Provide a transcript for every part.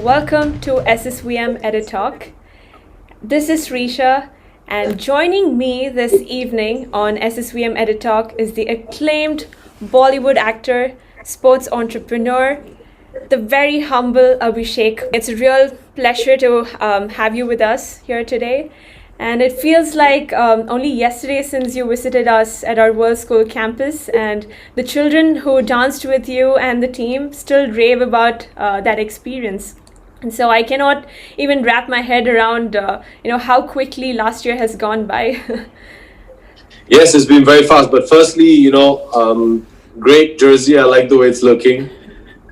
welcome to SSVM EduTalk. This is Srisha, and joining me this evening on SSVM EduTalk is the acclaimed Bollywood actor, sports entrepreneur, the very humble Abhishek. It's a real pleasure to have you with us here today. And it feels like only yesterday since you visited us at our World School campus, and the children who danced with you and the team still rave about that experience. And so I cannot even wrap my head around, how quickly last year has gone by. Yes, it's been very fast. But firstly, great jersey. I like the way it's looking.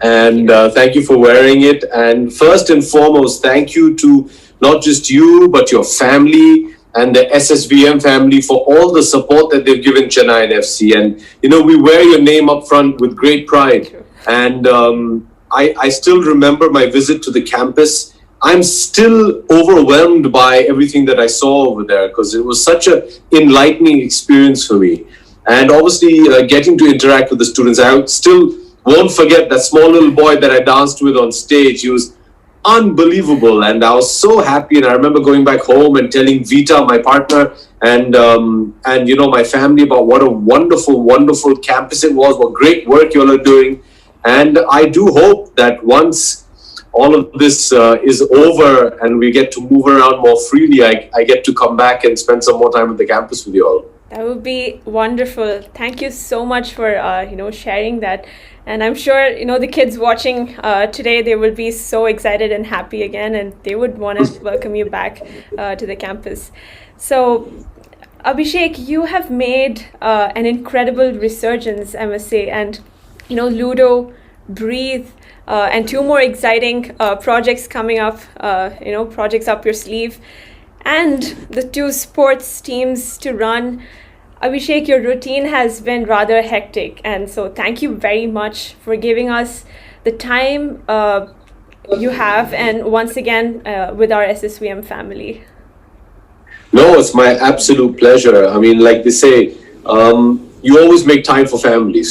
And thank you for wearing it. And first and foremost, thank you to not just you, but your family and the SSVM family for all the support that they've given Chennaiyin FC. And, we wear your name up front with great pride. True. And I still remember my visit to the campus. I'm still overwhelmed by everything that I saw over there because it was such an enlightening experience for me. And obviously, getting to interact with the students, I still won't forget that small little boy that I danced with on stage. He was unbelievable, and I was so happy. And I remember going back home and telling Vita, my partner, and my family about what a wonderful campus it was, what great work you all are doing. And I do hope that once all of this is over and we get to move around more freely, I get to come back and spend some more time at the campus with you all. That would be wonderful. Thank you so much for sharing that. And I'm sure the kids watching today, they will be so excited and happy again, and they would want to welcome you back to the campus. So, Abhishek, you have made an incredible resurgence, I must say, and Ludo, Breathe, and two more exciting projects coming up. Projects up your sleeve, and the two sports teams to run. Abhishek, your routine has been rather hectic, and so thank you very much for giving us the time you have, and once again with our SSVM family. No, it's my absolute pleasure. I mean, like they say, you always make time for family.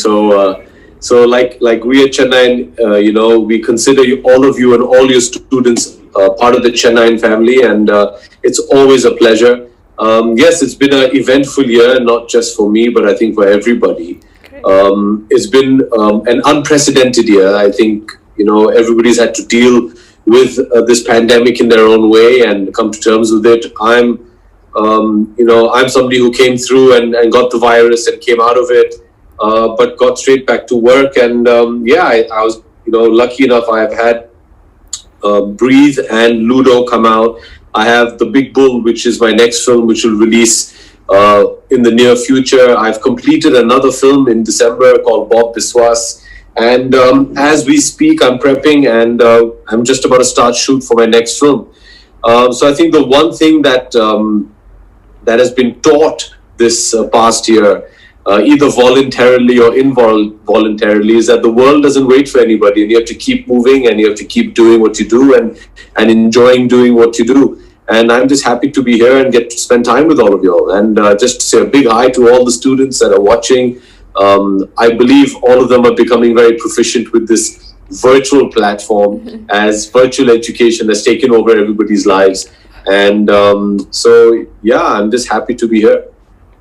So like we at Chennaiyin, we consider all of you and all your students part of the Chennaiyin family, and it's always a pleasure. Yes, it's been an eventful year, not just for me, but I think for everybody. It's been an unprecedented year. I think, everybody's had to deal with this pandemic in their own way and come to terms with it. I'm somebody who came through and got the virus and came out of it, but got straight back to work. And I was, lucky enough. I've had Breathe and Ludo come out. I have The Big Bull, which is my next film, which will release in the near future. I've completed another film in December called Bob Biswas. And as we speak, I'm prepping, and I'm just about to start shoot for my next film. So I think the one thing that has been taught this past year, either voluntarily or involuntarily, is that the world doesn't wait for anybody, and you have to keep moving, and you have to keep doing what you do and enjoying doing what you do. And I'm just happy to be here and get to spend time with all of you all. And just to say a big hi to all the students that are watching. I believe all of them are becoming very proficient with this virtual platform as virtual education has taken over everybody's lives. And I'm just happy to be here.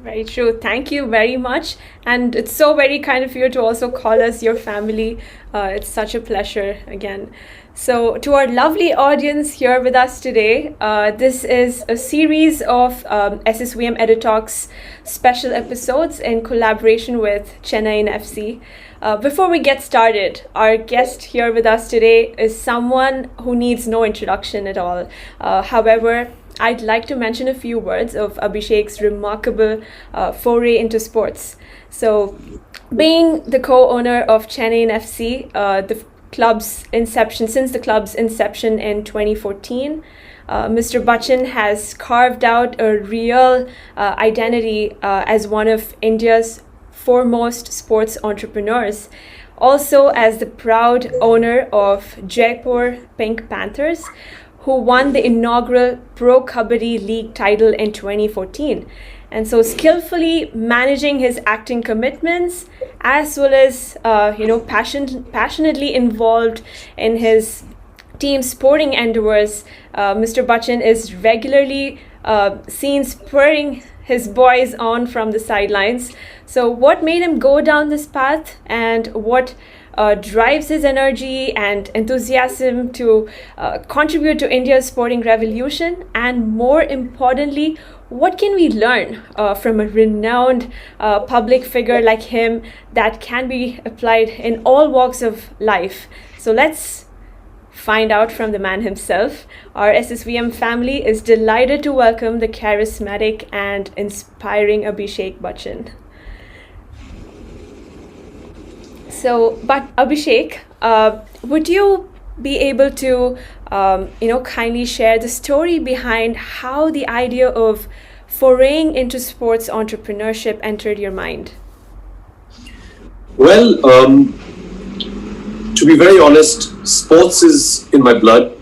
Very true. Thank you very much. And it's so very kind of you to also call us your family. It's such a pleasure again. So to our lovely audience here with us today, this is a series of SSVM EduTalk's special episodes in collaboration with Chennaiyin FC. Before we get started, our guest here with us today is someone who needs no introduction at all. However, I'd like to mention a few words of Abhishek's remarkable foray into sports. So, being the co-owner of Chennaiyin FC, the club's inception, since the club's inception in 2014, Mr. Bachchan has carved out a real identity as one of India's foremost sports entrepreneurs. Also, as the proud owner of Jaipur Pink Panthers, who won the inaugural Pro Kabaddi League title in 2014. And so skillfully managing his acting commitments, as well as passionately involved in his team sporting endeavors, Mr. Bachchan is regularly seen spurring his boys on from the sidelines. So what made him go down this path, and what drives his energy and enthusiasm to contribute to India's sporting revolution? And more importantly, what can we learn from a renowned public figure like him that can be applied in all walks of life? So let's find out from the man himself. Our SSVM family is delighted to welcome the charismatic and inspiring Abhishek Bachchan. So, but Abhishek, would you be able to, kindly share the story behind how the idea of foraying into sports entrepreneurship entered your mind? Well, to be very honest, sports is in my blood.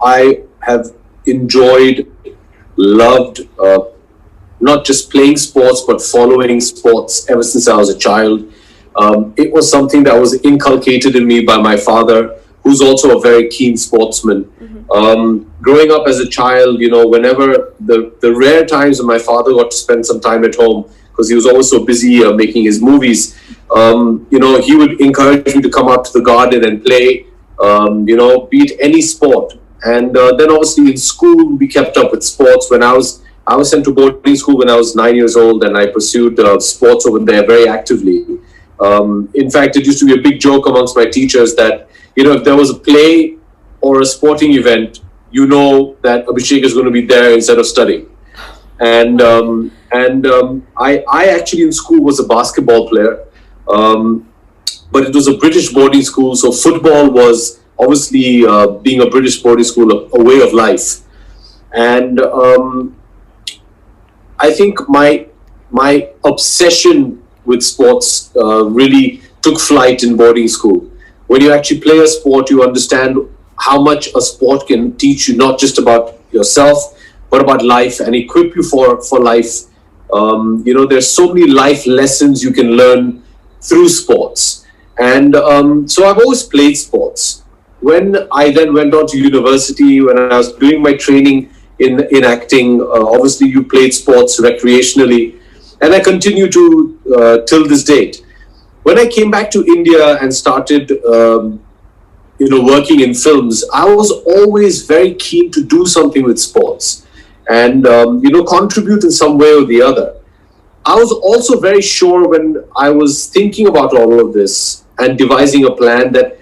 I have enjoyed, loved, not just playing sports, but following sports ever since I was a child. It was something that was inculcated in me by my father, who's also a very keen sportsman. Growing up as a child, whenever the rare times when my father got to spend some time at home, because he was always so busy making his movies, he would encourage me to come out to the garden and play, be it any sport. And then obviously in school, we kept up with sports. When I was sent to boarding school when I was 9 years old, and I pursued sports over there very actively. In fact, it used to be a big joke amongst my teachers that, if there was a play or a sporting event, that Abhishek is going to be there instead of studying. And I actually in school was a basketball player, but it was a British boarding school. So football was obviously, being a British boarding school, a way of life. And I think my obsession with sports really took flight in boarding school. When you actually play a sport, you understand how much a sport can teach you, not just about yourself, but about life, and equip you for life. There's so many life lessons you can learn through sports. And so I've always played sports. When I then went on to university, when I was doing my training in acting, obviously you played sports recreationally, and I continue to till this date. When I came back to India and started working in films, I was always very keen to do something with sports and contribute in some way or the other. I was also very sure when I was thinking about all of this and devising a plan that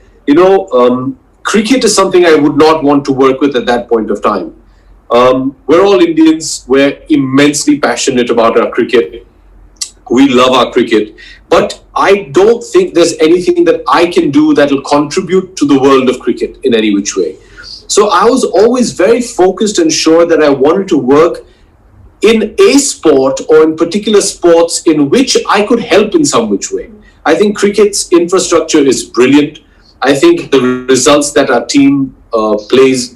cricket is something I would not want to work with at that point of time. We're all Indians. We're immensely passionate about our cricket. We love our cricket. But I don't think there's anything that I can do that will contribute to the world of cricket in any which way. So I was always very focused and sure that I wanted to work in a sport or in particular sports in which I could help in some which way. I think cricket's infrastructure is brilliant. I think the results that our team plays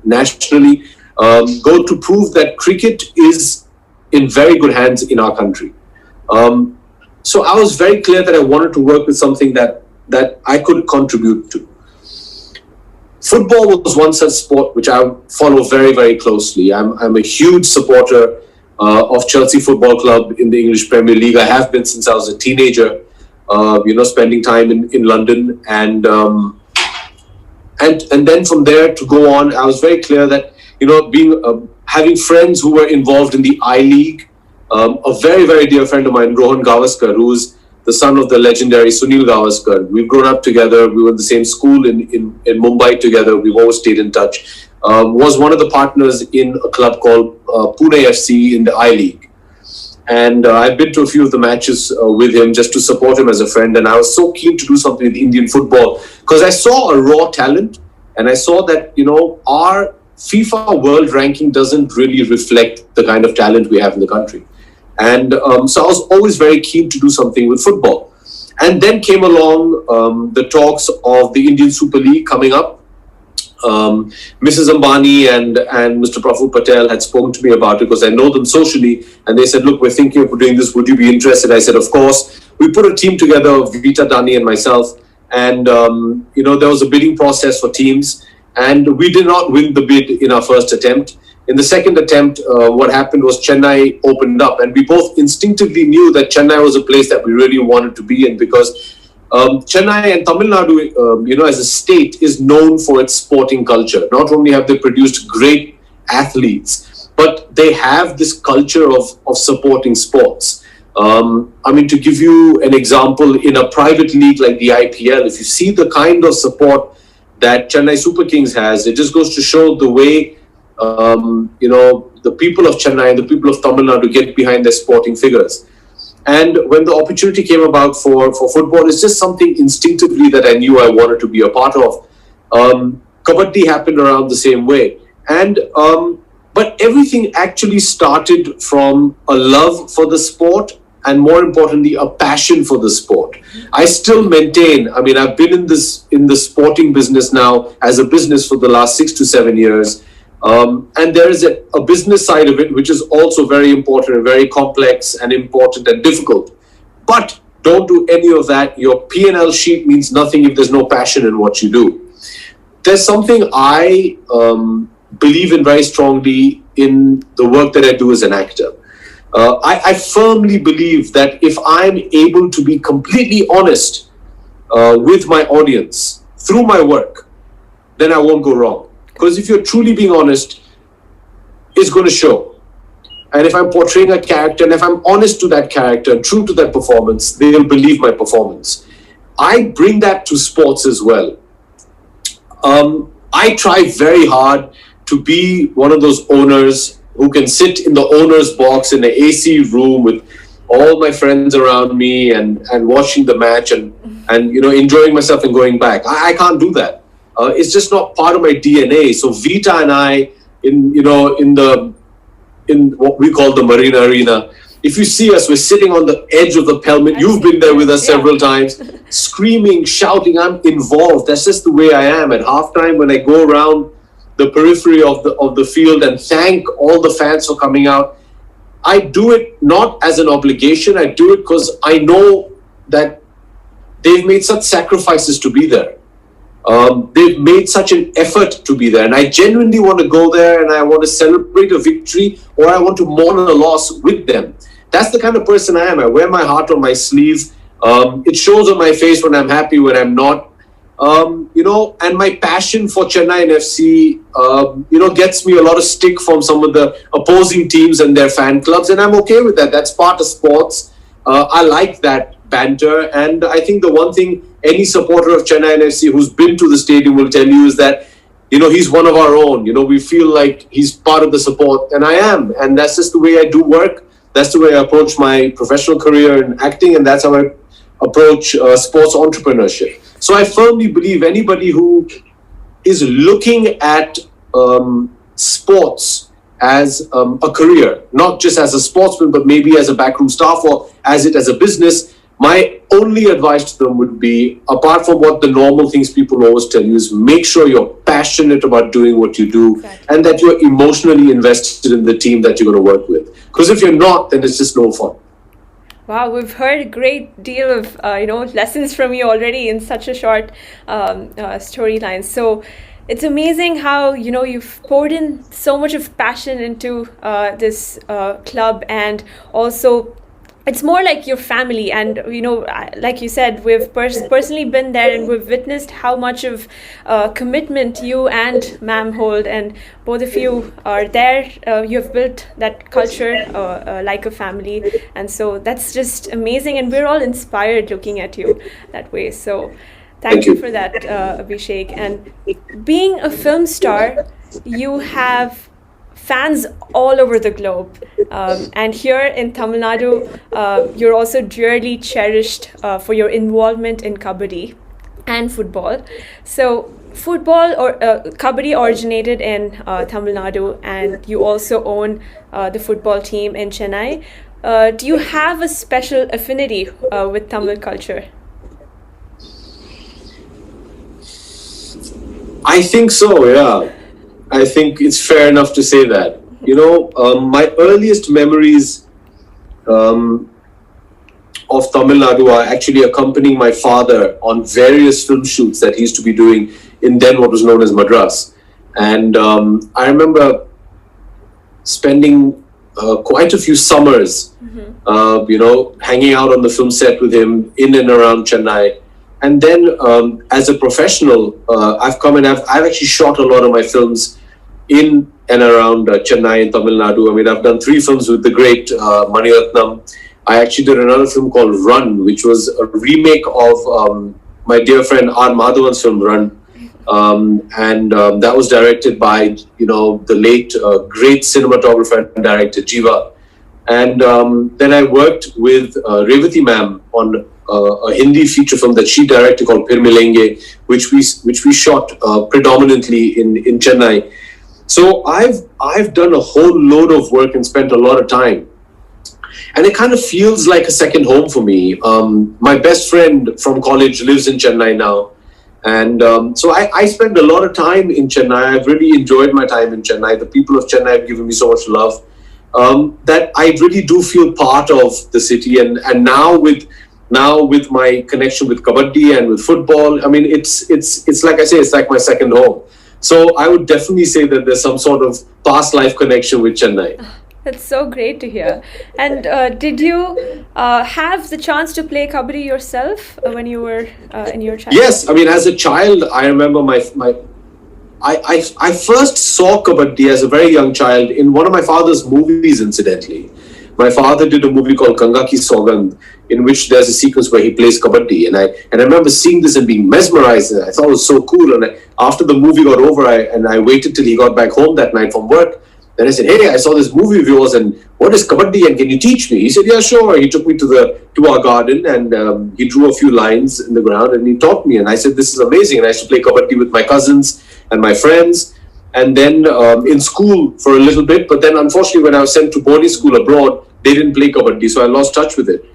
nationally go to prove that cricket is in very good hands in our country. So I was very clear that I wanted to work with something that I could contribute to. Football was one such sport which I follow very, very closely. I'm a huge supporter of Chelsea Football Club in the English Premier League. I have been since I was a teenager, spending time in London. And then from there to go on, I was very clear that, having friends who were involved in the I-League, a very, very dear friend of mine, Rohan Gavaskar, who's the son of the legendary Sunil Gavaskar. We've grown up together. We were in the same school in Mumbai together. We've always stayed in touch. Was one of the partners in a club called Pune FC in the I-League. And I've been to a few of the matches with him just to support him as a friend. And I was so keen to do something with Indian football because I saw a raw talent, and I saw that, our FIFA world ranking doesn't really reflect the kind of talent we have in the country. And so I was always very keen to do something with football. And then came along the talks of the Indian Super League coming up. Mrs. Ambani and Mr. Praful Patel had spoken to me about it because I know them socially. And they said, look, we're thinking of doing this. Would you be interested? I said, of course. We put a team together of Vita Dani and myself. and there was a bidding process for teams, and we did not win the bid in our first attempt. In the second attempt, what happened was Chennai opened up, and we both instinctively knew that Chennai was a place that we really wanted to be in, because Chennai and Tamil Nadu, as a state, is known for its sporting culture. Not only have they produced great athletes, but they have this culture of supporting sports. To give you an example, in a private league like the IPL, if you see the kind of support that Chennai Super Kings has, it just goes to show the way the people of Chennai and the people of Tamil Nadu get behind their sporting figures. And when the opportunity came about for football, it's just something instinctively that I knew I wanted to be a part of. Kabaddi happened around the same way. And but everything actually started from a love for the sport, and more importantly, a passion for the sport. I still maintain, I've been in the sporting business now as a business for the last 6 to 7 years. And there is a business side of it, which is also very important and very complex and important and difficult. But don't do any of that. Your P&L sheet means nothing if there's no passion in what you do. There's something I believe in very strongly in the work that I do as an actor. I firmly believe that if I'm able to be completely honest with my audience through my work, then I won't go wrong. Because if you're truly being honest, it's going to show. And if I'm portraying a character, and if I'm honest to that character and true to that performance, they'll believe my performance. I bring that to sports as well. I try very hard to be one of those owners who can sit in the owner's box in the AC room with all my friends around me and watching the match and enjoying myself and going back. I can't do that. It's just not part of my DNA. So Vita and I, in what we call the Marina Arena, if you see us, we're sitting on the edge of the pelmet. You've been there with us several times, screaming, shouting. I'm involved. That's just the way I am. At halftime, when I go around the periphery of the field and thank all the fans for coming out, I do it not as an obligation. I do it because I know that they've made such sacrifices to be there. They've made such an effort to be there, and I genuinely want to go there, and I want to celebrate a victory, or I want to mourn a loss with them. That's the kind of person I am. I wear my heart on my sleeve. It shows on my face when I'm happy, when I'm not. And my passion for Chennaiyin FC, gets me a lot of stick from some of the opposing teams and their fan clubs, and I'm okay with that. That's part of sports. I like that banter, and I think the one thing any supporter of Chennaiyin FC who's been to the stadium will tell you is that, he's one of our own. We feel like he's part of the support, and I am. And that's just the way I do work. That's the way I approach my professional career in acting, and that's how I approach sports entrepreneurship. So I firmly believe anybody who is looking at sports as a career, not just as a sportsman, but maybe as a backroom staff or as a business, my only advice to them would be, apart from what the normal things people always tell you, is make sure you're passionate about doing what you do, and that you're emotionally invested in the team that you're going to work with. Because if you're not, then it's just no fun. Wow, we've heard a great deal of lessons from you already in such a short storyline. So it's amazing how you've poured in so much of passion into this club, and also it's more like your family. And like you said, we've personally been there, and we've witnessed how much of commitment you and ma'am hold, and both of you are there. You have built that culture like a family, and so that's just amazing, and we're all inspired looking at you that way. So thank you for that, Abhishek. And being a film star, you have fans all over the globe, and here in Tamil Nadu, you're also dearly cherished for your involvement in kabaddi and football. So football or kabaddi originated in Tamil Nadu, and you also own the football team in Chennai. Do you have a special affinity with Tamil culture? I think so, yeah. I think it's fair enough to say that. My earliest memories of Tamil Nadu are actually accompanying my father on various film shoots that he used to be doing in then what was known as Madras. And I remember spending quite a few summers, hanging out on the film set with him in and around Chennai. And then as a professional, I've come and I've actually shot a lot of my films in and around Chennai and Tamil Nadu. I mean, I've done 3 films with the great Mani Ratnam. I actually did another film called Run, which was a remake of my dear friend R. Madhavan's film Run. And that was directed by, the late great cinematographer and director Jiva. And then I worked with Revati ma'am on a Hindi feature film that she directed called Phir Milenge, which we shot predominantly in Chennai. So I've done a whole load of work and spent a lot of time. And it kind of feels like a second home for me. My best friend from college lives in Chennai now. And so I spend a lot of time in Chennai. I've really enjoyed my time in Chennai. The people of Chennai have given me so much love that I really do feel part of the city. And now with my connection with kabaddi and with football, I mean, it's like I say, it's like my second home. So I would definitely say that there's some sort of past life connection with Chennai. That's so great to hear. And did you have the chance to play kabaddi yourself when you were in your childhood? Yes, I mean, as a child, I remember I first saw kabaddi as a very young child in one of my father's movies, incidentally. My father did a movie called Ganga Ki Saugandh, in which there's a sequence where he plays kabaddi. And I remember seeing this and being mesmerized. And I thought it was so cool. And after the movie got over, I waited till he got back home that night from work. Then I said, hey, I saw this movie of yours, and what is kabaddi, and can you teach me? He said, yeah, sure. He took me to our garden, and he drew a few lines in the ground, and he taught me. And I said, this is amazing. And I used to play kabaddi with my cousins and my friends, and then in school for a little bit. But then, unfortunately, when I was sent to boarding school abroad, they didn't play kabaddi, so I lost touch with it.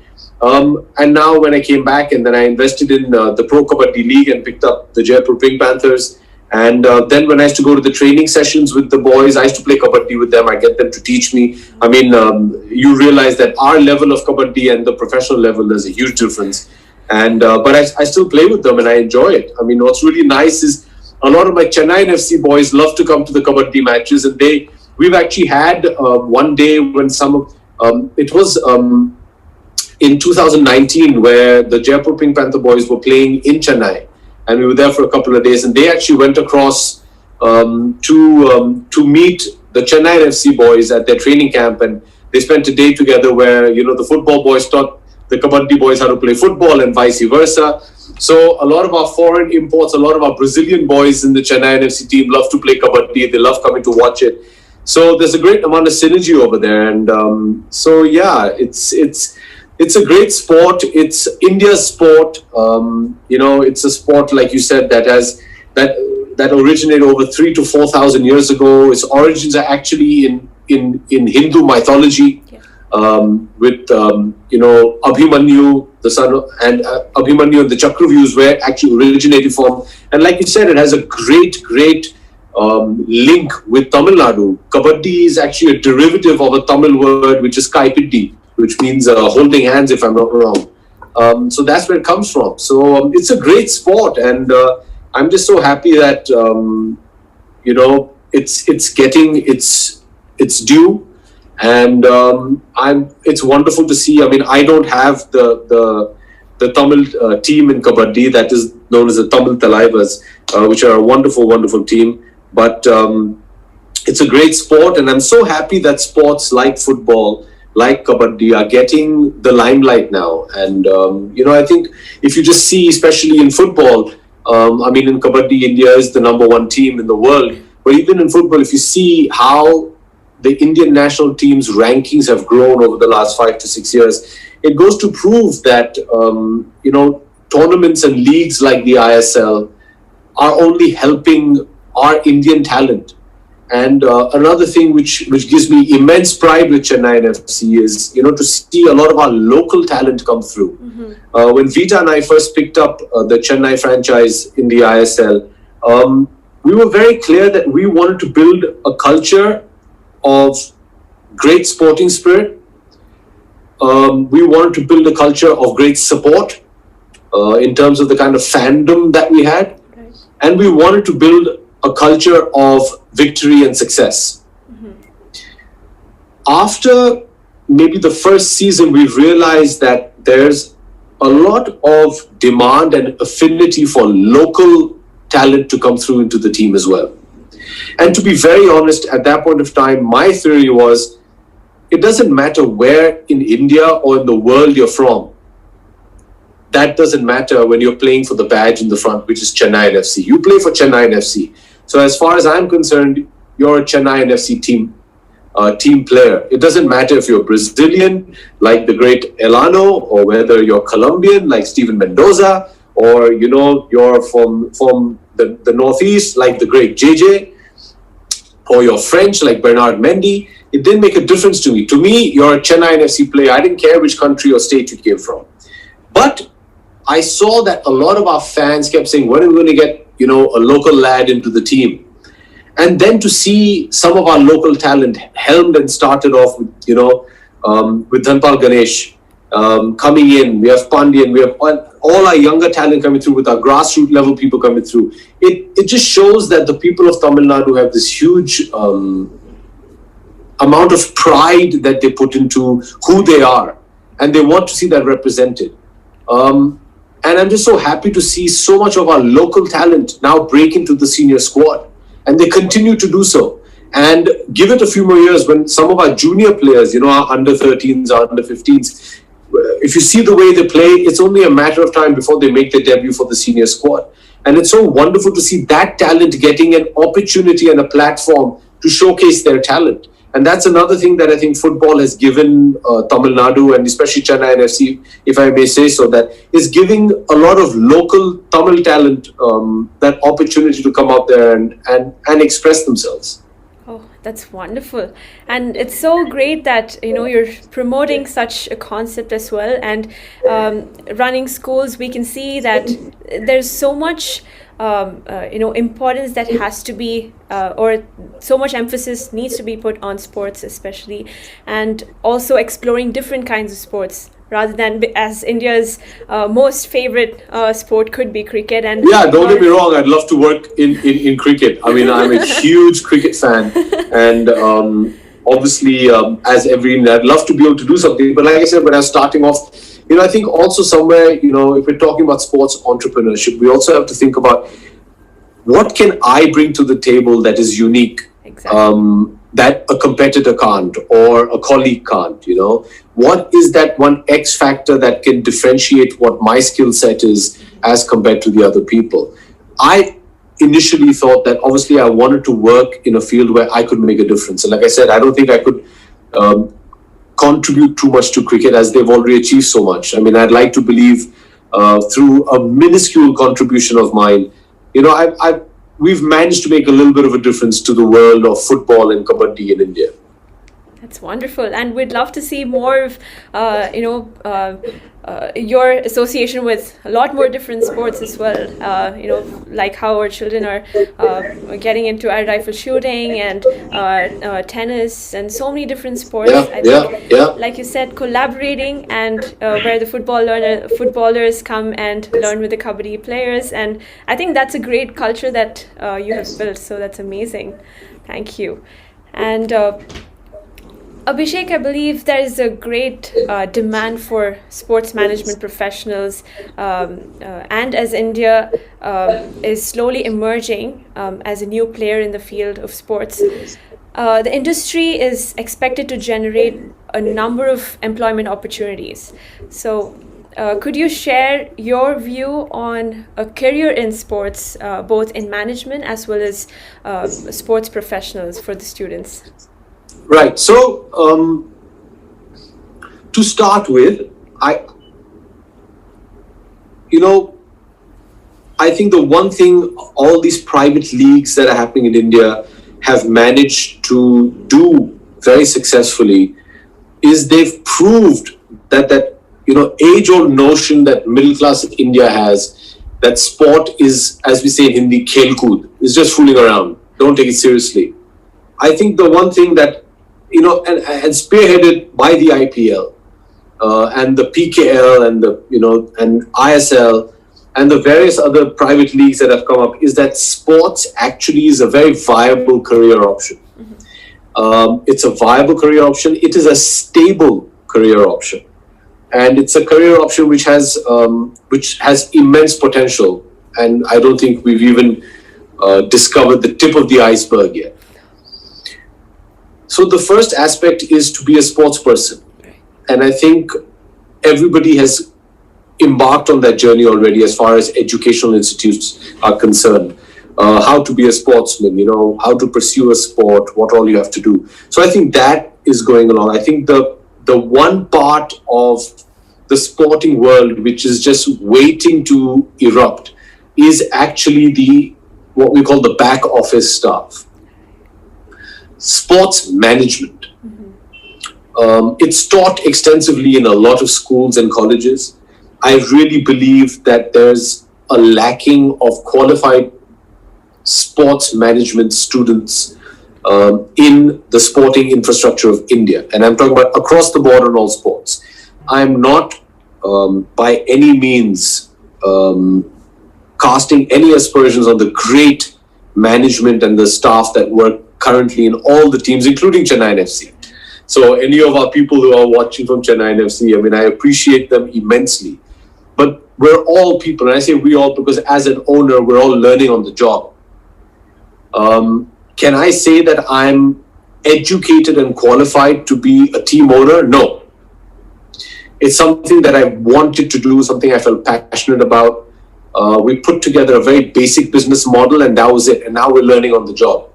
And now when I came back, and then I invested in the Pro Kabaddi League and picked up the Jaipur Pink Panthers. And then when I used to go to the training sessions with the boys, I used to play kabaddi with them. I get them to teach me. I mean, you realize that our level of kabaddi and the professional level, there's a huge difference. And but I still play with them and I enjoy it. I mean, what's really nice is a lot of my Chennaiyin FC boys love to come to the kabaddi matches. And we've actually had one day when it was in 2019 where the Jaipur Pink Panther boys were playing in Chennai. And we were there for a couple of days, and they actually went across to meet the Chennaiyin FC boys at their training camp, and they spent a day together where the football boys taught the kabaddi boys how to play football, and vice versa. So a lot of our foreign imports, a lot of our Brazilian boys in the Chennaiyin FC team love to play kabaddi. They love coming to watch it. So there's a great amount of synergy over there, and so yeah, it's a great sport. It's India's sport. It's a sport, like you said, that originated over 3,000 to 4,000 years ago. Its origins are actually in Hindu mythology, with Abhimanyu, the son of, and Abhimanyu and the Chakravyuhs were actually originated from. And like you said, it has a great link with Tamil Nadu. Kabaddi is actually a derivative of a Tamil word, which is Kaipiddi, which means holding hands, if I'm not wrong. So that's where it comes from. So it's a great sport, and I'm just so happy that it's getting its due, and it's wonderful to see. I mean, I don't have the Tamil team in kabaddi that is known as the Tamil Talaivas, which are a wonderful team, but it's a great sport, and I'm so happy that sports like football, like kabaddi, are getting the limelight now. And I think if you just see, especially in football, I mean, in kabaddi, India is the #1 team in the world. But even in football, if you see how the Indian national team's rankings have grown over the last 5 to 6 years, it goes to prove that tournaments and leagues like the ISL are only helping our Indian talent. And another thing which gives me immense pride with Chennaiyin FC is, to see a lot of our local talent come through. Mm-hmm. When Vita and I first picked up the Chennai franchise in the ISL, we were very clear that we wanted to build a culture of great sporting spirit, we wanted to build a culture of great support in terms of the kind of fandom that we had. Right. And we wanted to build a culture of victory and success. After maybe the first season, we realized that there's a lot of demand and affinity for local talent to come through into the team as well. And to be very honest, at that point of time, my theory was, it doesn't matter where in India or in the world you're from. That doesn't matter when you're playing for the badge in the front, which is Chennaiyin FC. You play for Chennaiyin FC. So as far as I'm concerned, you're a Chennaiyin FC team player. It doesn't matter if you're Brazilian, like the great Elano, or whether you're Colombian, like Steven Mendoza, or you're from the Northeast, like the great JJ, or you're French, like Bernard Mendy. It didn't make a difference to me. To me, you're a Chennaiyin FC player. I didn't care which country or state you came from. But I saw that a lot of our fans kept saying, when are we going to get, a local lad into the team? And then to see some of our local talent helmed and started off with, with Dhanpal Ganesh coming in. We have Pandian. We have all our younger talent coming through, with our grassroots level people coming through. It just shows that the people of Tamil Nadu have this huge amount of pride that they put into who they are, and they want to see that represented. And I'm just so happy to see so much of our local talent now break into the senior squad, and they continue to do so. And give it a few more years, when some of our junior players, our under 13s, our under 15s, if you see the way they play, it's only a matter of time before they make their debut for the senior squad. And it's so wonderful to see that talent getting an opportunity and a platform to showcase their talent. And that's another thing that I think football has given Tamil Nadu, and especially Chennaiyin FC, if I may say so, that is giving a lot of local Tamil talent that opportunity to come out there and express themselves. Oh, that's wonderful. And it's so great that, you're promoting such a concept as well. And running schools, we can see that there's so much importance that has to be, or so much emphasis needs to be put on sports especially, and also exploring different kinds of sports, rather than as India's most favorite sport could be cricket. And yeah, don't get me wrong, I'd love to work in cricket. I mean, I'm a huge cricket fan, and obviously, as every Indian, I'd love to be able to do something. But like I said, when I was starting off, I think also somewhere, if we're talking about sports entrepreneurship, we also have to think about, what can I bring to the table that is unique? Exactly. That a competitor can't, or a colleague can't, What is that one X factor that can differentiate what my skill set is as compared to the other people? I initially thought that obviously I wanted to work in a field where I could make a difference. And like I said, I don't think I could contribute too much to cricket, as they've already achieved so much. I mean, I'd like to believe through a minuscule contribution of mine, we've managed to make a little bit of a difference to the world of football and kabaddi in India. That's wonderful, and we'd love to see more of, your association with a lot more different sports as well. Like how our children are getting into air rifle shooting and tennis and so many different sports. I think, like you said, collaborating, and where the footballers come and learn with the kabaddi players, and I think that's a great culture that you have built. So that's amazing. Thank you. And Abhishek, I believe there is a great demand for sports management professionals, and as India is slowly emerging as a new player in the field of sports, the industry is expected to generate a number of employment opportunities. So could you share your view on a career in sports, both in management as well as sports professionals for the students? Right. So, to start with, I think the one thing all these private leagues that are happening in India have managed to do very successfully is they've proved that age-old notion that middle class India has, that sport is, as we say in Hindi, khel-kood, is just fooling around. Don't take it seriously. I think the one thing that, and spearheaded by the IPL, and the PKL and and ISL and the various other private leagues that have come up is that sports actually is a very viable career option. It's a viable career option. It is a stable career option, and it's a career option which has immense potential. And I don't think we've even discovered the tip of the iceberg yet. So the first aspect is to be a sports person, and I think everybody has embarked on that journey already as far as educational institutes are concerned. How to be a sportsman, how to pursue a sport, what all you have to do. So I think that is going along. I think the one part of the sporting world which is just waiting to erupt is actually what we call the back office staff. Sports management. It's taught extensively in a lot of schools and colleges. I really believe that there's a lacking of qualified sports management students in the sporting infrastructure of India. And I'm talking about across the board on all sports. I'm not by any means casting any aspersions on the great management and the staff that work currently in all the teams, including Chennaiyin FC. So any of our people who are watching from Chennaiyin FC, I mean, I appreciate them immensely. But we're all people, and I say we all because as an owner, we're all learning on the job. Can I say that I'm educated and qualified to be a team owner? No. It's something that I wanted to do, something I felt passionate about. We put together a very basic business model, and that was it. And now we're learning on the job.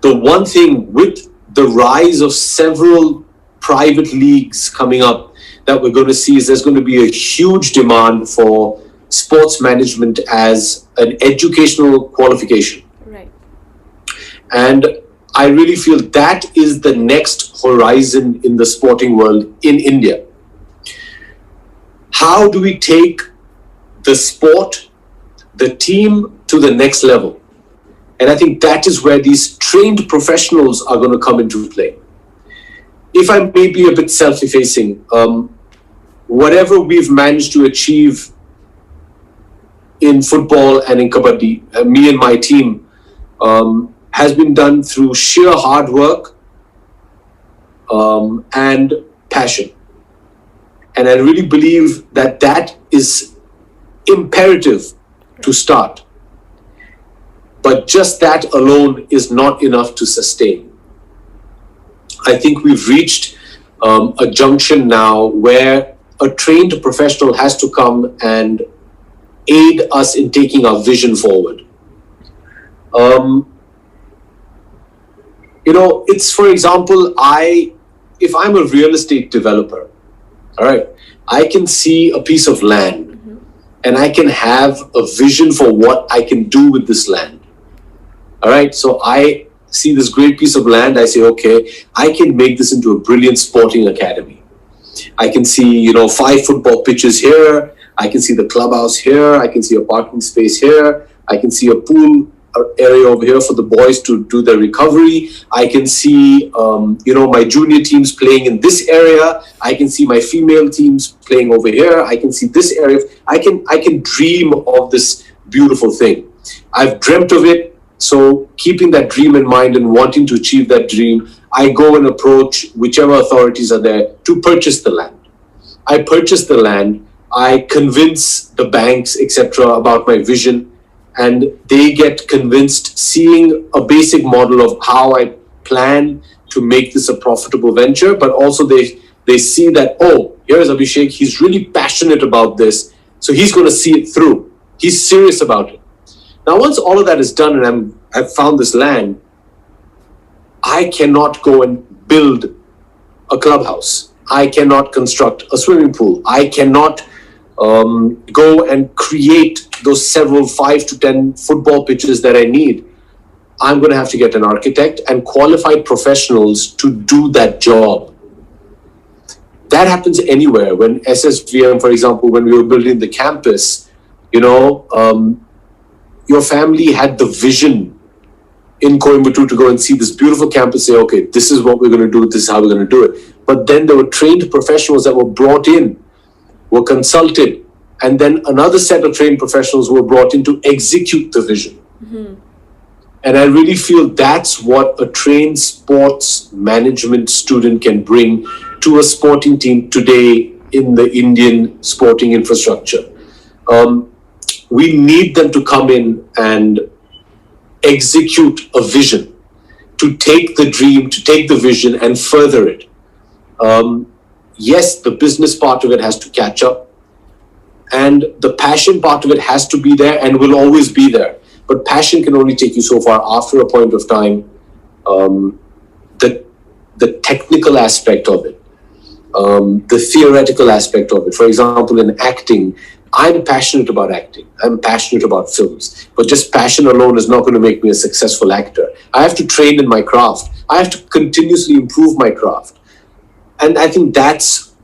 The one thing with the rise of several private leagues coming up that we're going to see is there's going to be a huge demand for sports management as an educational qualification. Right. And I really feel that is the next horizon in the sporting world in India. How do we take the sport, the team to the next level? And I think that is where these trained professionals are going to come into play. If I may be a bit self-effacing, whatever we've managed to achieve in football and in kabaddi, me and my team, has been done through sheer hard work and passion. And I really believe that that is imperative to start. But just that alone is not enough to sustain. I think we've reached a junction now where a trained professional has to come and aid us in taking our vision forward. It's, for example, if I'm a real estate developer, all right, I can see a piece of land and I can have a vision for what I can do with this land. All right, so I see this great piece of land. I say, okay, I can make this into a brilliant sporting academy. I can see, 5 football pitches here. I can see the clubhouse here. I can see a parking space here. I can see a pool area over here for the boys to do their recovery. I can see, my junior teams playing in this area. I can see my female teams playing over here. I can see this area. I can dream of this beautiful thing. I've dreamt of it. So keeping that dream in mind and wanting to achieve that dream, I go and approach whichever authorities are there to purchase the land. I purchase the land. I convince the banks, etc., about my vision, and they get convinced seeing a basic model of how I plan to make this a profitable venture, but also they see that, oh, here's Abhishek, he's really passionate about this, so he's going to see it through. He's serious about it. Now, once all of that is done and I've found this land, I cannot go and build a clubhouse. I cannot construct a swimming pool. I cannot go and create those several 5 to 10 football pitches that I need. I'm going to have to get an architect and qualified professionals to do that job. That happens anywhere. When SSVM, for example, when we were building the campus, your family had the vision in Coimbatore to go and see this beautiful campus, say, okay, this is what we're going to do, this is how we're going to do it. But then there were trained professionals that were brought in, were consulted, and then another set of trained professionals were brought in to execute the vision. And I really feel that's what a trained sports management student can bring to a sporting team today in the Indian sporting infrastructure. We need them to come in and execute a vision, to take the dream, to take the vision and further it. Yes, the business part of it has to catch up, and the passion part of it has to be there and will always be there. But passion can only take you so far. After a point of time, the technical aspect of it, the theoretical aspect of it. For example, in acting, I'm passionate about acting. I'm passionate about films. But just passion alone is not going to make me a successful actor. I have to train in my craft. I have to continuously improve my craft. And I think that's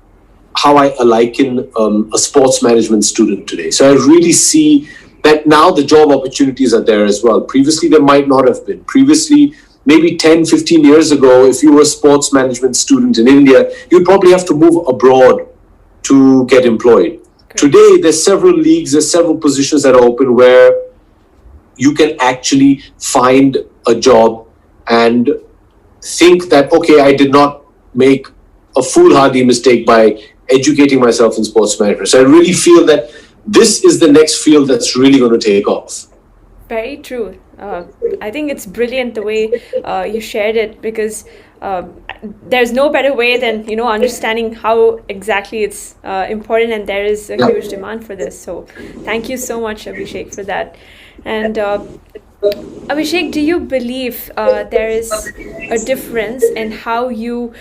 how I liken a sports management student today. So I really see that now the job opportunities are there as well. Previously, there might not have been. Previously, maybe 10, 15 years ago, if you were a sports management student in India, you'd probably have to move abroad to get employed. Okay. Today, there's several leagues, there's several positions that are open where you can actually find a job and think that, okay, I did not make a foolhardy mistake by educating myself in sports management. So I really feel that this is the next field that's really going to take off. Very true. I think it's brilliant the way you shared it, because there's no better way than, understanding how exactly it's important, and there is a huge demand for this. So thank you so much, Abhishek, for that. And Abhishek, do you believe there is a difference in how you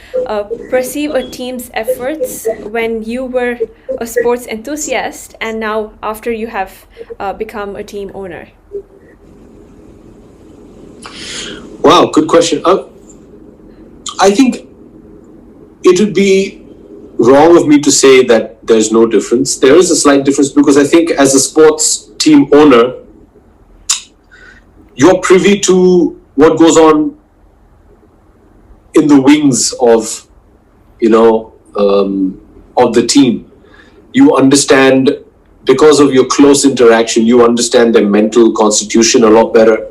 perceive a team's efforts when you were a sports enthusiast and now after you have become a team owner? Wow, good question. I think it would be wrong of me to say that there's no difference. There is a slight difference, because I think as a sports team owner, you're privy to what goes on in the wings of, of the team. You understand, because of your close interaction, you understand their mental constitution a lot better.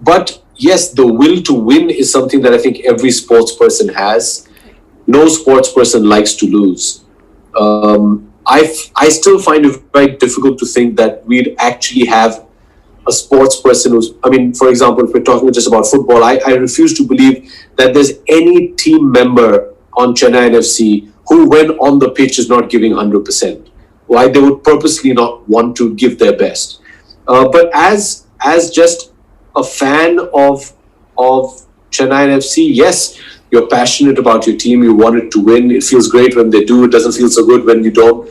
But yes, the will to win is something that I think every sports person has. No sports person likes to lose. I still find it very difficult to think that we'd actually have a sports person who's, for example, if we're talking just about football, I refuse to believe that there's any team member on Chennaiyin FC who, when on the pitch, is not giving 100%. Why? They would purposely not want to give their best. But as just a fan of Chennaiyin FC, yes, you're passionate about your team, you want it to win, it feels great when they do, it doesn't feel so good when you don't.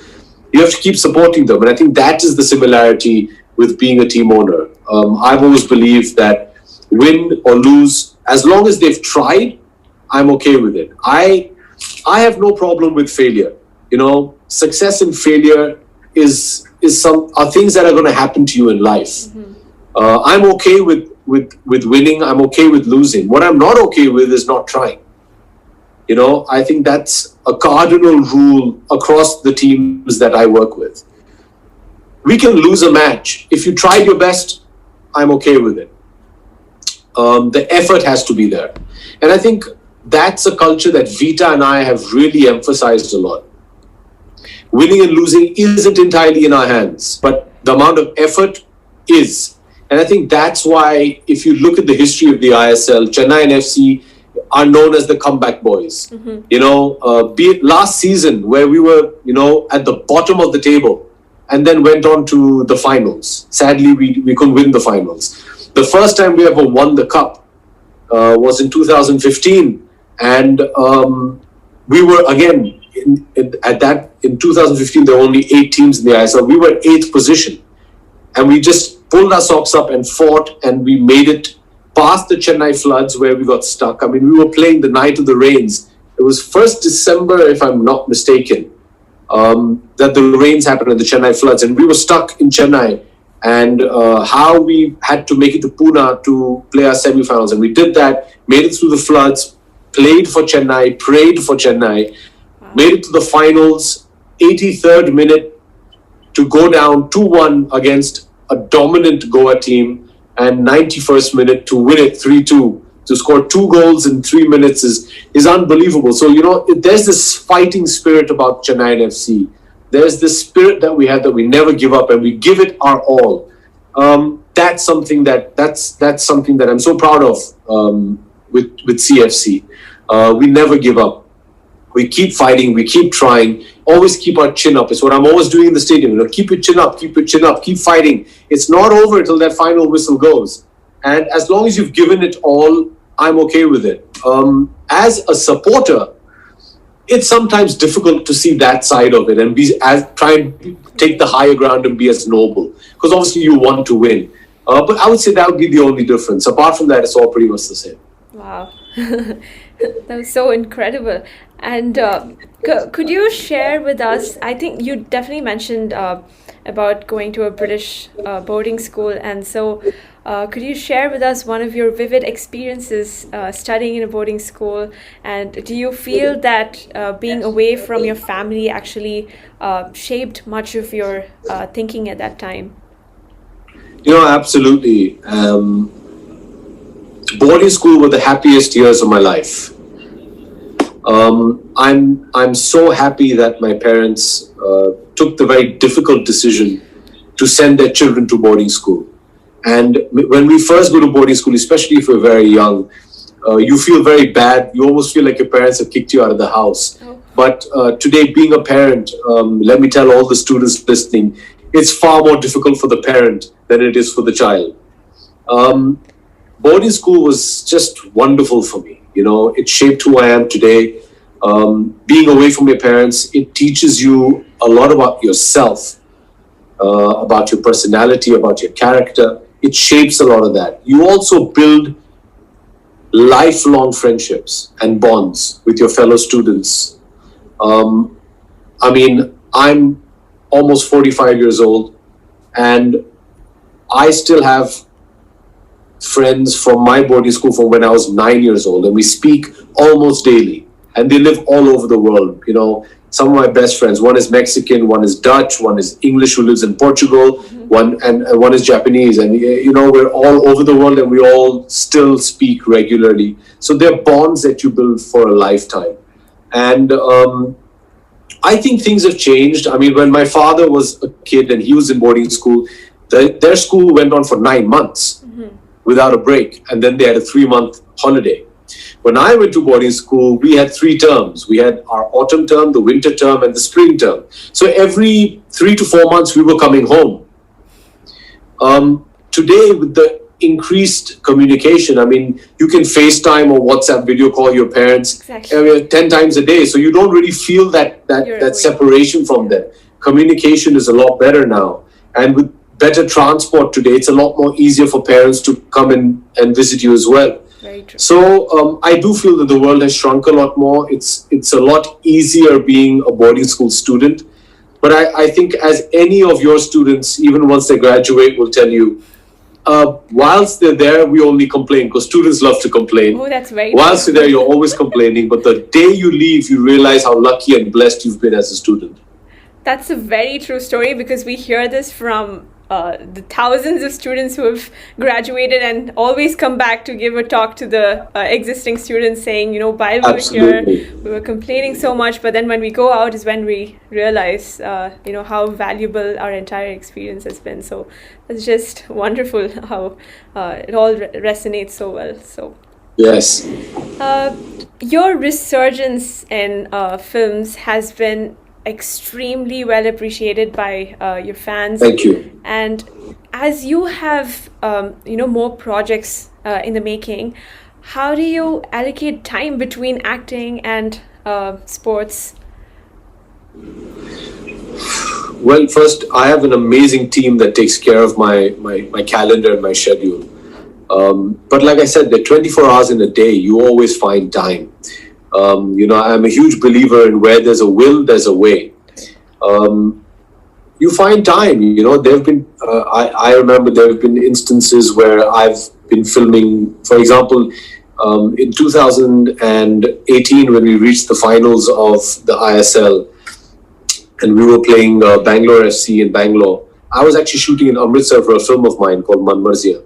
You have to keep supporting them, and I think that is the similarity with being a team owner. I've always believed that win or lose, as long as they've tried, I'm okay with it. I have no problem with failure. Success and failure are things that are going to happen to you in life. Mm-hmm. I'm okay with winning. I'm okay with losing. What I'm not okay with is not trying. I think that's a cardinal rule across the teams that I work with. We can lose a match. If you tried your best, I'm okay with it. The effort has to be there. And I think that's a culture that Vita and I have really emphasized a lot. Winning and losing isn't entirely in our hands, but the amount of effort is. And I think that's why, if you look at the history of the ISL, Chennaiyin FC are known as the comeback boys. Mm-hmm. Be it last season, where we were, at the bottom of the table, and then went on to the finals. Sadly, we couldn't win the finals. The first time we ever won the cup was in 2015. And we were, again, in 2015, there were only 8 teams in the ISL. We were 8th position. And we just pulled our socks up and fought, and we made it past the Chennai floods where we got stuck. We were playing the night of the rains. It was 1st December, if I'm not mistaken, that the rains happened and the Chennai floods. And we were stuck in Chennai. and how we had to make it to Pune to play our semi-finals. And we did that, made it through the floods, played for Chennai, prayed for Chennai, made it to the finals, 83rd minute to go down 2-1 against a dominant Goa team, and 91st minute to win it 3-2. To score 2 goals in 3 minutes is unbelievable. So, there's this fighting spirit about Chennaiyin FC. There's this spirit that we have, that we never give up, and we give it our all. That's something that I'm so proud of with CFC. We never give up. We keep fighting. We keep trying. Always keep our chin up. It's what I'm always doing in the stadium. Keep your chin up. Keep your chin up. Keep fighting. It's not over until that final whistle goes. And as long as you've given it all, I'm okay with it. As a supporter, it's sometimes difficult to see that side of it and try and take the higher ground and be as noble, because obviously you want to win. But I would say that would be the only difference. Apart from that, it's all pretty much the same. Wow. That was so incredible. And could you share with us, I think you definitely mentioned about going to a British boarding school, and so could you share with us one of your vivid experiences studying in a boarding school, and do you feel that being away from your family actually shaped much of your thinking at that time? Absolutely. Boarding school were the happiest years of my life. I'm so happy that my parents took the very difficult decision to send their children to boarding school. And when we first go to boarding school, especially if we're very young, you feel very bad. You almost feel like your parents have kicked you out of the house. Oh. But today, being a parent, let me tell all the students listening, it's far more difficult for the parent than it is for the child. Boarding school was just wonderful for me. It shaped who I am today. Being away from your parents, it teaches you a lot about yourself, about your personality, about your character. It shapes a lot of that. You also build lifelong friendships and bonds with your fellow students. I'm almost 45 years old, and I still have friends from my boarding school from when I was 9 years old, and we speak almost daily, and they live all over the world. Some of my best friends, one is Mexican, one is Dutch, one is English who lives in Portugal, one is Japanese, and we're all over the world, and we all still speak regularly. So they're bonds that you build for a lifetime. And I think things have changed. When my father was a kid and he was in boarding school, their school went on for 9 months without a break, and then they had a 3-month holiday. When I went to boarding school, we had 3 terms. We had our autumn term, the winter term, and the spring term. So every 3 to 4 months, we were coming home. Today, with the increased communication, you can FaceTime or WhatsApp video call your parents 10 times a day. So you don't really feel that separation from them. Communication is a lot better now. And with better transport today, it's a lot more easier for parents to come in and visit you as well. Very true. So I do feel that the world has shrunk a lot more. It's a lot easier being a boarding school student. But I think as any of your students, even once they graduate, will tell you, whilst they're there, we only complain, because students love to complain. Oh, that's right. Whilst you're there, you're always complaining. But the day you leave, you realize how lucky and blessed you've been as a student. That's a very true story, because we hear this from the thousands of students who have graduated and always come back to give a talk to the existing students saying, while we were here, we were complaining so much, but then when we go out is when we realize, how valuable our entire experience has been. So it's just wonderful how it all resonates so well. So yes. Your resurgence in films has been extremely well appreciated by your fans. Thank you. And as you have more projects in the making, how do you allocate time between acting and sports? Well, first, I have an amazing team that takes care of my calendar and my schedule. But like I said, there are 24 hours in a day. You always find time. I'm a huge believer in where there's a will, there's a way. you find time. There have been, I remember there have been instances where I've been filming, for example, in 2018 when we reached the finals of the ISL and we were playing Bangalore FC in Bangalore. I was actually shooting in Amritsar for a film of mine called Man Marzia.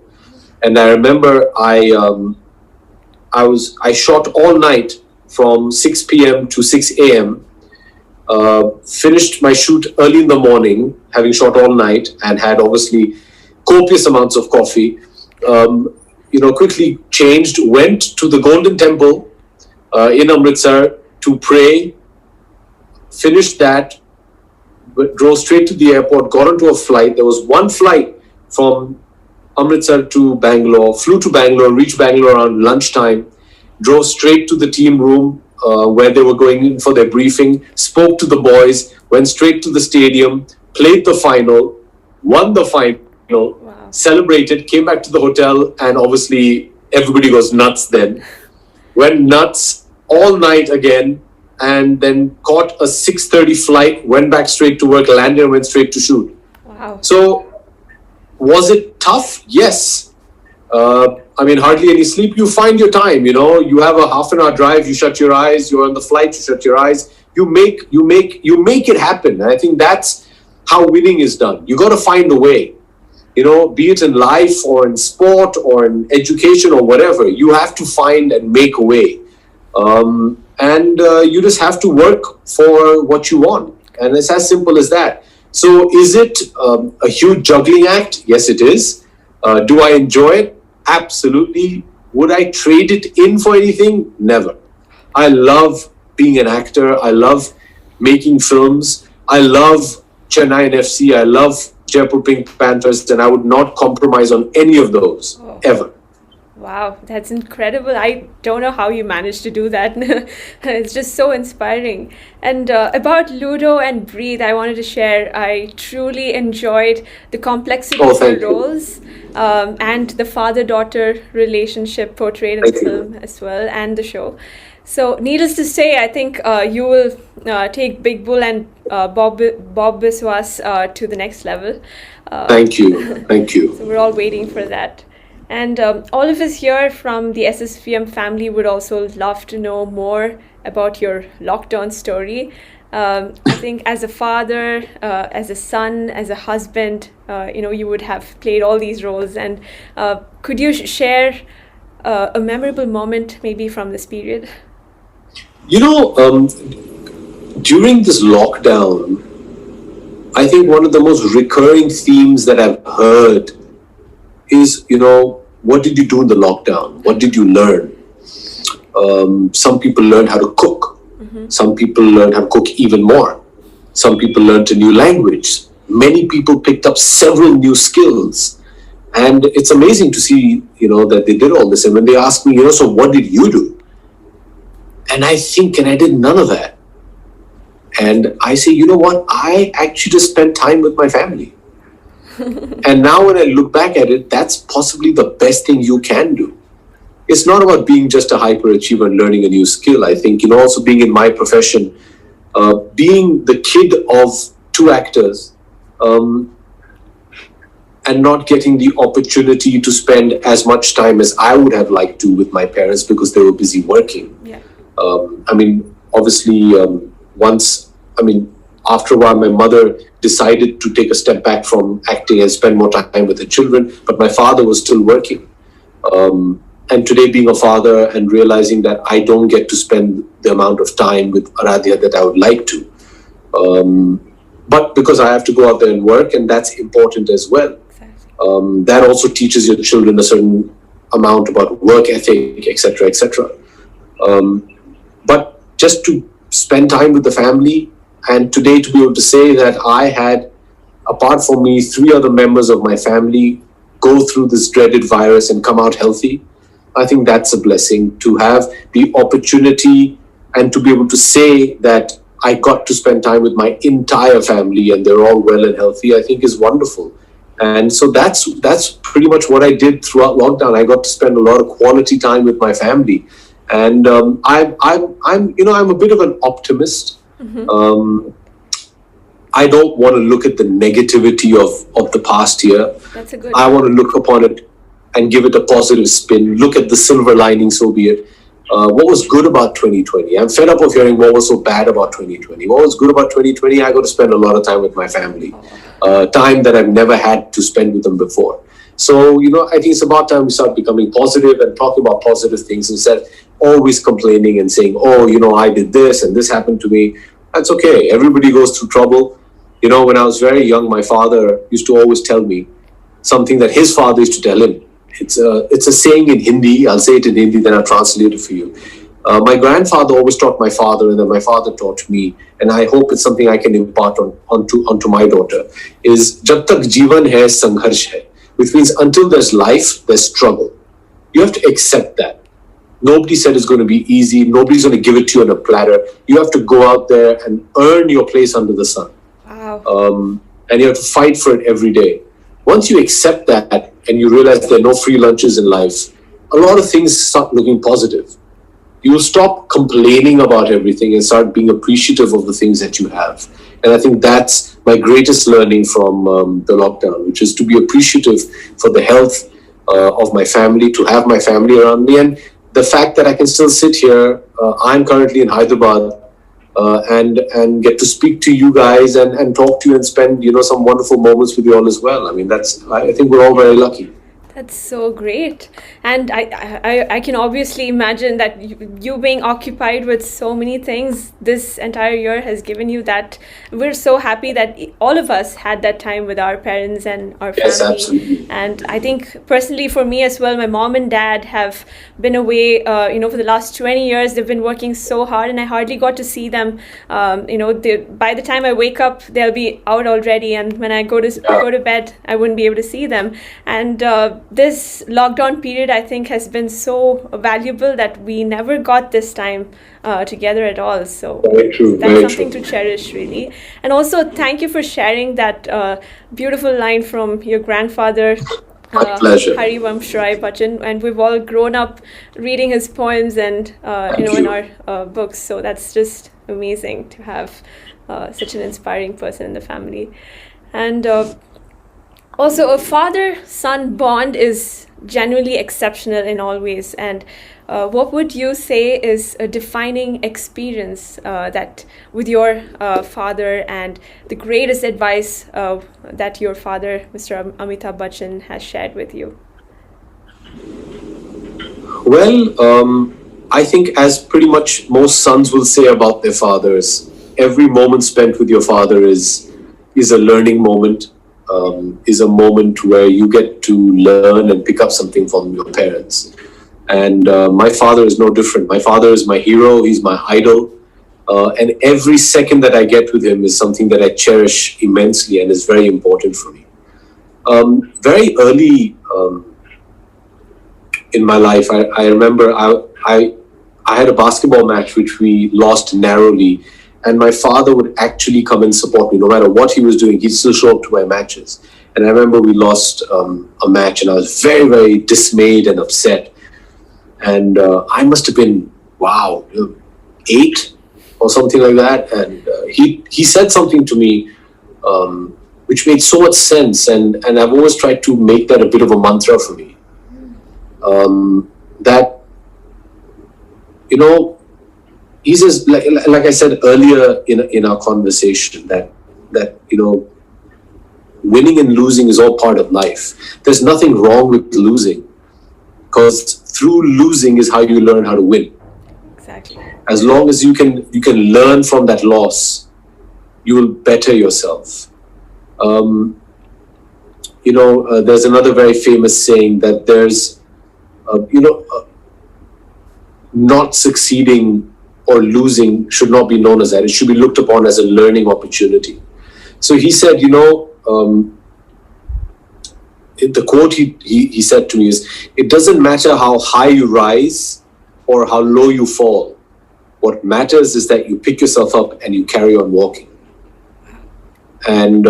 And I remember I shot all night from 6 p.m. to 6 a.m. Finished my shoot early in the morning, having shot all night, and had obviously copious amounts of coffee. Quickly changed, went to the Golden Temple in Amritsar to pray, finished that, drove straight to the airport, got onto a flight. There was one flight from Amritsar to Bangalore, flew to Bangalore, reached Bangalore around lunchtime, drove straight to the team room where they were going in for their briefing, spoke to the boys, went straight to the stadium, played the final, won the final, Wow. celebrated, came back to the hotel, and obviously everybody goes nuts then. Went nuts all night again, and then caught a 6:30 flight, went back straight to work, landed and went straight to shoot. Wow. So, was it tough? Yes. Hardly any sleep. You find your time, you have a half an hour drive, you shut your eyes, you're on the flight, you shut your eyes, you make it happen. And I think that's how winning is done. You got to find a way, be it in life or in sport or in education or whatever, you have to find and make a way. And you just have to work for what you want. And it's as simple as that. So is it a huge juggling act? Yes, it is. Do I enjoy it? Absolutely. Would I trade it in for anything? Never. I love being an actor. I love making films. I love Chennaiyin FC. I love Jaipur Pink Panthers, and I would not compromise on any of those, ever. Wow, that's incredible. I don't know how you managed to do that. It's just so inspiring. And about Ludo and Breathe, I wanted to share, I truly enjoyed the complexity of the roles and the father-daughter relationship portrayed in the film as well, and the show. So needless to say, I think you will take Big Bull and Bob Biswas to the next level. Thank you. Thank you. So we're all waiting for that. And all of us here from the SSVM family would also love to know more about your lockdown story. I think as a father, as a son, as a husband, you would have played all these roles. And could you share a memorable moment maybe from this period? During this lockdown, I think one of the most recurring themes that I've heard is, what did you do in the lockdown? What did you learn? Some people learned how to cook. Mm-hmm. Some people learned how to cook even more. Some people learned a new language. Many people picked up several new skills. And it's amazing to see, that they did all this. And when they ask me, so what did you do? And I think, and I did none of that. And I say, what? I actually just spent time with my family. And now when I look back at it, that's possibly the best thing you can do. It's not about being just a hyperachiever and learning a new skill. I think, also being in my profession, being the kid of two actors, and not getting the opportunity to spend as much time as I would have liked to with my parents because they were busy working. Yeah. Obviously, after a while, my mother decided to take a step back from acting and spend more time with her children, but my father was still working. And today, being a father and realizing that I don't get to spend the amount of time with Aradhya that I would like to. But because I have to go out there and work, and that's important as well. Exactly. That also teaches your children a certain amount about work ethic, etc., etc. But just to spend time with the family, and today to be able to say that I had, apart from me, 3 other members of my family go through this dreaded virus and come out healthy, I think that's a blessing. To have the opportunity and to be able to say that I got to spend time with my entire family and they're all well and healthy, I think is wonderful. And so that's pretty much what I did throughout lockdown. I got to spend a lot of quality time with my family. And I'm a bit of an optimist. Mm-hmm. I don't want to look at the negativity of the past year. That's a good. I want to look upon it and give it a positive spin. Look at the silver lining, so be it. What was good about 2020? I'm fed up of hearing what was so bad about 2020. What was good about 2020? I got to spend a lot of time with my family, time that I've never had to spend with them before. So, I think it's about time we start becoming positive and talking about positive things instead of always complaining and saying, oh, I did this and this happened to me. That's okay. Everybody goes through trouble. When I was very young, my father used to always tell me something that his father used to tell him. It's a saying in Hindi. I'll say it in Hindi, then I'll translate it for you. My grandfather always taught my father, and then my father taught me, and I hope it's something I can impart onto my daughter, is Jab tak jeevan hai, sangharsh hai. Which means until there's life, there's struggle. You have to accept that. Nobody said it's going to be easy. Nobody's going to give it to you on a platter. You have to go out there and earn your place under the sun. Wow. And you have to fight for it every day. Once you accept that and you realize there are no free lunches in life, a lot of things start looking positive. You will stop complaining about everything and start being appreciative of the things that you have. And I think that's my greatest learning from the lockdown, which is to be appreciative for the health of my family, to have my family around me. And the fact that I can still sit here, I'm currently in Hyderabad, and get to speak to you guys and talk to you and spend some wonderful moments with you all as well. I think we're all very lucky. That's so great. And I can obviously imagine that you being occupied with so many things this entire year has given you that. We're so happy that all of us had that time with our parents and our family. Yes, absolutely. And I think personally for me as well, my mom and dad have been away, for the last 20 years. They've been working so hard and I hardly got to see them. By the time I wake up, they'll be out already. And when I go to bed, I wouldn't be able to see them. And this lockdown period, I think, has been so valuable that we never got this time together at all. So very true, that's very something true. to cherish, really. And also, thank you for sharing that beautiful line from your grandfather, My pleasure. Hari Vamshrai Bachchan. And we've all grown up reading his poems and in our books. So that's just amazing to have such an inspiring person in the family. And also, a father-son bond is genuinely exceptional in all ways. And what would you say is a defining experience that with your father, and the greatest advice that your father, Mr. Amitabh Bachchan, has shared with you? Well, I think, as pretty much most sons will say about their fathers, every moment spent with your father is a learning moment. Is a moment where you get to learn and pick up something from your parents. And my father is no different. My father is my hero. He's my idol. And every second that I get with him is something that I cherish immensely and is very important for me. Very early in my life, I remember I had a basketball match which we lost narrowly. And my father would actually come and support me. No matter what he was doing, he'd still show up to my matches. And I remember we lost a match and I was very, very dismayed and upset. And I must have been, 8 or something like that. And he said something to me which made so much sense. And I've always tried to make that a bit of a mantra for me. That, he says, like I said earlier in our conversation, that winning and losing is all part of life. There's nothing wrong with losing, because through losing is how you learn how to win. Exactly. As long as you can learn from that loss, you will better yourself. There's another very famous saying that there's, not succeeding or losing should not be known as that. It should be looked upon as a learning opportunity. So he said, the quote he said to me is, it doesn't matter how high you rise or how low you fall. What matters is that you pick yourself up and you carry on walking. And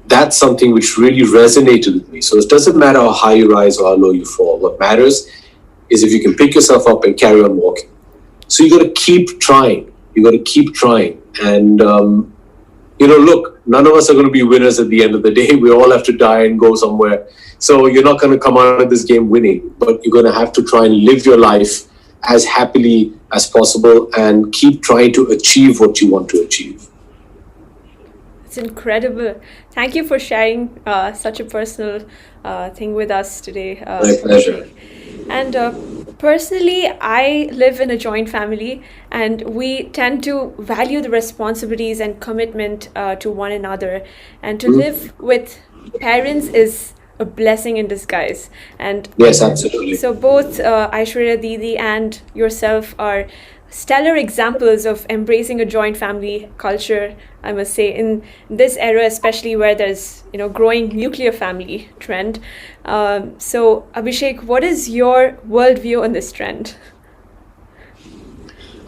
that's something which really resonated with me. So it doesn't matter how high you rise or how low you fall. What matters is if you can pick yourself up and carry on walking. So you got to keep trying. You got to keep trying. And, look, none of us are going to be winners at the end of the day. We all have to die and go somewhere. So you're not going to come out of this game winning, but you're going to have to try and live your life as happily as possible and keep trying to achieve what you want to achieve. It's incredible. Thank you for sharing such a personal thing with us today. My pleasure. And personally, I live in a joint family, and we tend to value the responsibilities and commitment to one another. And to live with parents is a blessing in disguise. And yes, absolutely. so both Aishwarya Didi and yourself are stellar examples of embracing a joint family culture, I must say, in this era, especially where there's growing nuclear family trend. So Abhishek, what is your worldview on this trend?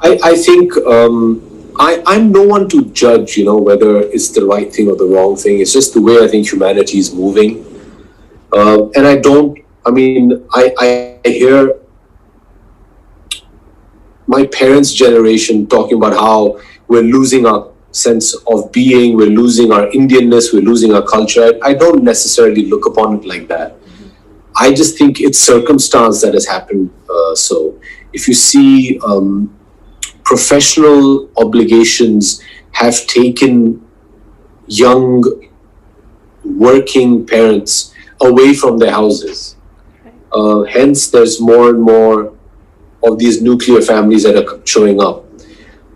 I think I'm no one to judge, whether it's the right thing or the wrong thing. It's just the way I think humanity is moving. And I hear my parents' generation talking about how we're losing our sense of being, we're losing our Indianness, we're losing our culture. I don't necessarily look upon it like that. I just think it's circumstance that has happened. So if you see professional obligations have taken young working parents away from their houses. Hence, there's more and more of these nuclear families that are showing up.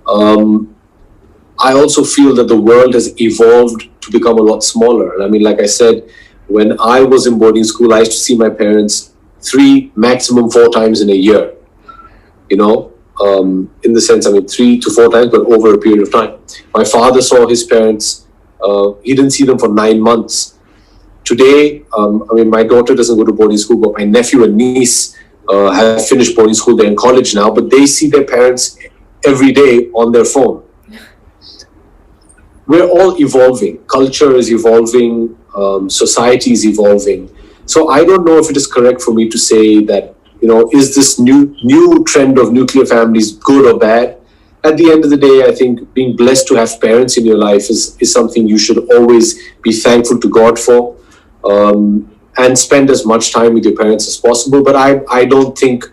I also feel that the world has evolved to become a lot smaller. I mean, like I said, when I was in boarding school, I used to see my parents 3, maximum 4 times in a year. In the sense, 3 to 4 times, but over a period of time. My father saw his parents, he didn't see them for 9 months. Today, my daughter doesn't go to boarding school, but my nephew and niece have finished boarding school. They're in college now, but they see their parents every day on their phone. We're all evolving. Culture is evolving. Society is evolving. So I don't know if it is correct for me to say that, is this new trend of nuclear families good or bad? At the end of the day, I think being blessed to have parents in your life is something you should always be thankful to God for. And spend as much time with your parents as possible. But I don't think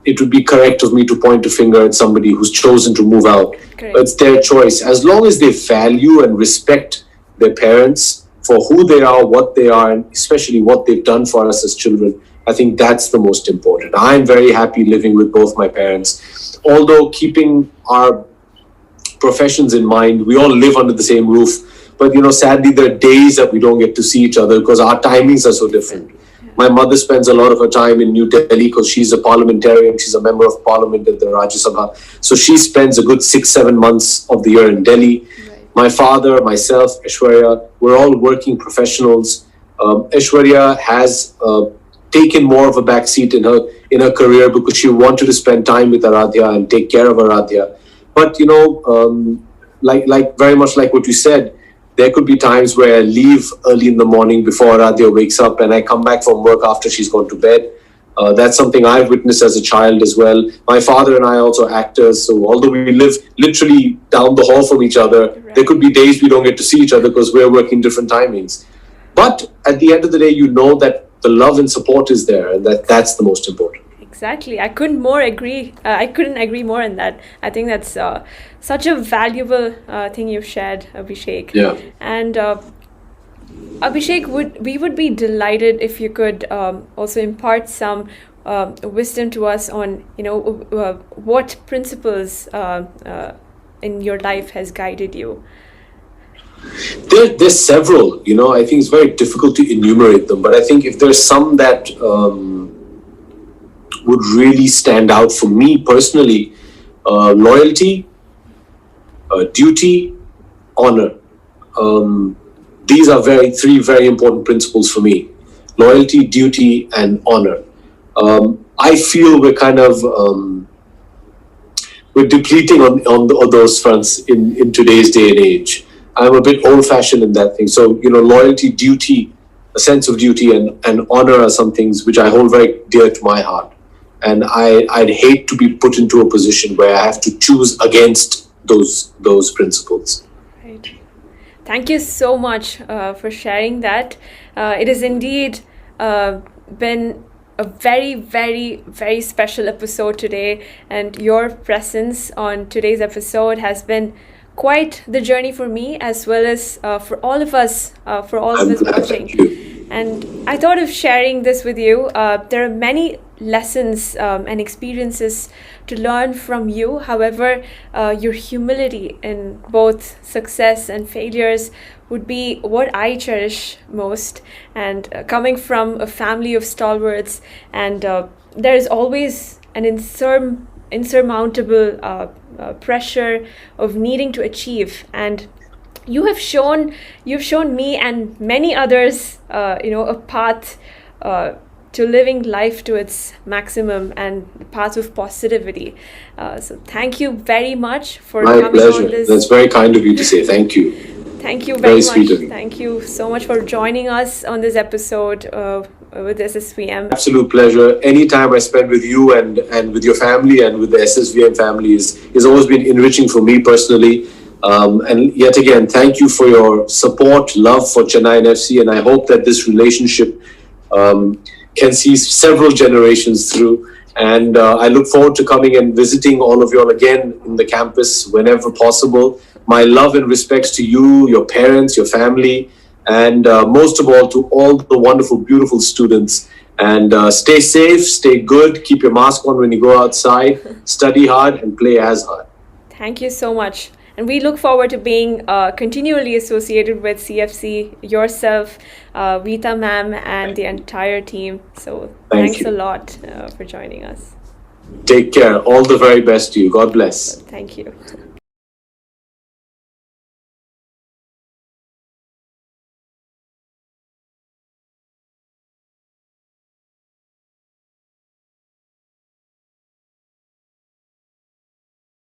it would be correct of me to point a finger at somebody who's chosen to move out. Correct. It's their choice. As long as they value and respect their parents for who they are, what they are, and especially what they've done for us as children, I think that's the most important. I'm very happy living with both my parents. Although keeping our professions in mind, we all live under the same roof. But, sadly, there are days that we don't get to see each other because our timings are so different. My mother spends a lot of her time in New Delhi because she's a parliamentarian. She's a member of parliament at the Rajya Sabha. So she spends a good 6-7 months of the year in Delhi. Right. My father, myself, Aishwarya, we're all working professionals. Aishwarya has taken more of a backseat in her career because she wanted to spend time with Aradhya and take care of Aradhya. But, like very much like what you said, there could be times where I leave early in the morning before Aradhya wakes up and I come back from work after she's gone to bed. That's something I've witnessed as a child as well. My father and I are also actors, so although we live literally down the hall from each other, right, there could be days we don't get to see each other because we're working different timings. But at the end of the day, that the love and support is there, and that's the most important. Exactly. I couldn't agree more on that. I think that's such a valuable thing you've shared, Abhishek. Yeah. And Abhishek, we would be delighted if you could also impart some wisdom to us on, what principles in your life has guided you. There's several. I think it's very difficult to enumerate them, but I think if there's some that would really stand out for me personally, loyalty, duty, honor. These are 3 very important principles for me. Loyalty, duty, and honor. I feel we're kind of we're depleting on those fronts in today's day and age. I'm a bit old-fashioned in that thing. So, loyalty, duty, a sense of duty, and honor are some things which I hold very dear to my heart. And I'd hate to be put into a position where I have to choose against those principles. Right. Thank you so much for sharing that. It has indeed been a very, very, very special episode today, and your presence on today's episode has been quite the journey for me, as well as for all of us, watching. And I thought of sharing this with you. There are many lessons and experiences to learn from you. However, your humility in both success and failures would be what I cherish most. And coming from a family of stalwarts, and there is always an insurmountable pressure of needing to achieve. And you've shown me and many others, a path to living life to its maximum and the path of positivity. So thank you very much for My coming pleasure. on this. That's very kind of you to say. Thank you. Thank you Very very sweet of much. you. Thank you so much for joining us on this episode with SSVM. Absolute pleasure. Any time I spend with you and with your family and with the SSVM family is always been enriching for me personally. And yet again, thank you for your support, love for Chennaiyin FC, and I hope that this relationship can see several generations through. And I look forward to coming and visiting all of you all again in the campus whenever possible. My love and respects to you, your parents, your family, and most of all to all the wonderful, beautiful students. And stay safe, stay good, keep your mask on when you go outside, study hard, and play as hard. Thank you so much. And we look forward to being continually associated with CFC, yourself, Veeta ma'am, and the entire team. So thanks a lot for joining us. Take care. All the very best to you. God bless. Thank you.